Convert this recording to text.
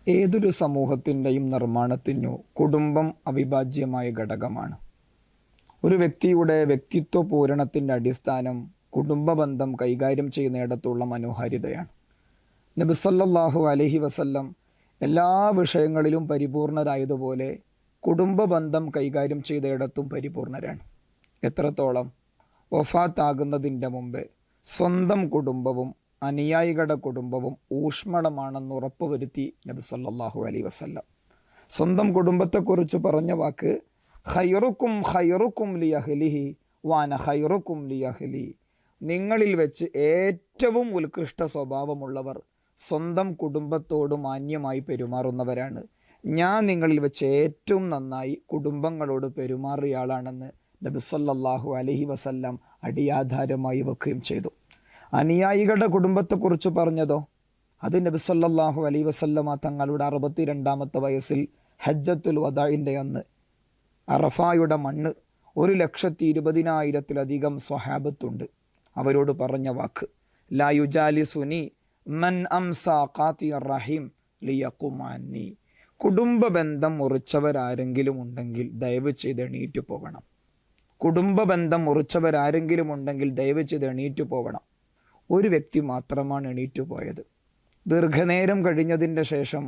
ഏതൊരു സമൂഹത്തിൻ്റെയും നിർമ്മാണത്തിനു കുടുംബം അവിഭാജ്യമായ ഘടകമാണ്. ഒരു വ്യക്തിയുടെ വ്യക്തിത്വ പൂരണത്തിൻ്റെ അടിസ്ഥാനം കുടുംബബന്ധം കൈകാര്യം ചെയ്യുന്നിടത്തുള്ള മനോഹാരിതയാണ്. നബി സല്ലല്ലാഹു അലൈഹി വസല്ലം എല്ലാ വിഷയങ്ങളിലും പരിപൂർണരായതുപോലെ കുടുംബബന്ധം കൈകാര്യം ചെയ്തയിടത്തും പരിപൂർണരാണ്. എത്രത്തോളം? വഫാത്താകുന്നതിൻ്റെ മുമ്പേ സ്വന്തം കുടുംബവും അനുയായികളുടെ കുടുംബവും ഊഷ്മളമാണെന്ന് ഉറപ്പുവരുത്തി നബി സല്ലല്ലാഹു അലൈഹി വസല്ലം. സ്വന്തം കുടുംബത്തെക്കുറിച്ച് പറഞ്ഞ വാക്ക് ഖൈറുക്കും ഖൈറുക്കും ലി അഹ്ലിഹി വാന ഖൈറുക്കും ലി അഹ്ലി. നിങ്ങളിൽ വെച്ച് ഏറ്റവും ഉത്കൃഷ്ട സ്വഭാവമുള്ളവർ സ്വന്തം കുടുംബത്തോട് മാന്യമായി പെരുമാറുന്നവരാണ്. ഞാൻ നിങ്ങളിൽ വെച്ച് ഏറ്റവും നന്നായി കുടുംബങ്ങളോട് പെരുമാറിയ ആളാണെന്ന് നബി സല്ലല്ലാഹു അലൈഹി വസല്ലം അടിയാധാരമായി വെക്കുകയും ചെയ്തു. അനുയായികളുടെ കുടുംബത്തെക്കുറിച്ച് പറഞ്ഞതോ അത് നബി സല്ലല്ലാഹു അലൈഹി വസല്ലമ തങ്ങളുടെ 62-ാമത്തെ വയസ്സിൽ ഹജ്ജത്തുൽ വദാഇൻ്റെ അന്ന് അറഫായുടെ മണ്ണ് 1,20,000-ത്തിലധികം സ്വഹാബത്തുണ്ട്. അവരോട് പറഞ്ഞ വാക്ക് ലാ യുജാലിസുനി മൻ അംസാ ഖാതിയ റഹീം ലിയഖും അന്നി. കുടുംബ ബന്ധം മുറിച്ചവരാരെങ്കിലും ഉണ്ടെങ്കിൽ ദയവ് ചെയ്ത് എണീറ്റു പോകണം. കുടുംബ ബന്ധം മുറിച്ചവരാരെങ്കിലും ഉണ്ടെങ്കിൽ ദയവ് ചെയ്ത് എണീറ്റു പോകണം. ഒരു വ്യക്തി മാത്രമാണ് എണീറ്റു പോയത്. ദീർഘനേരം കഴിഞ്ഞതിൻ്റെ ശേഷം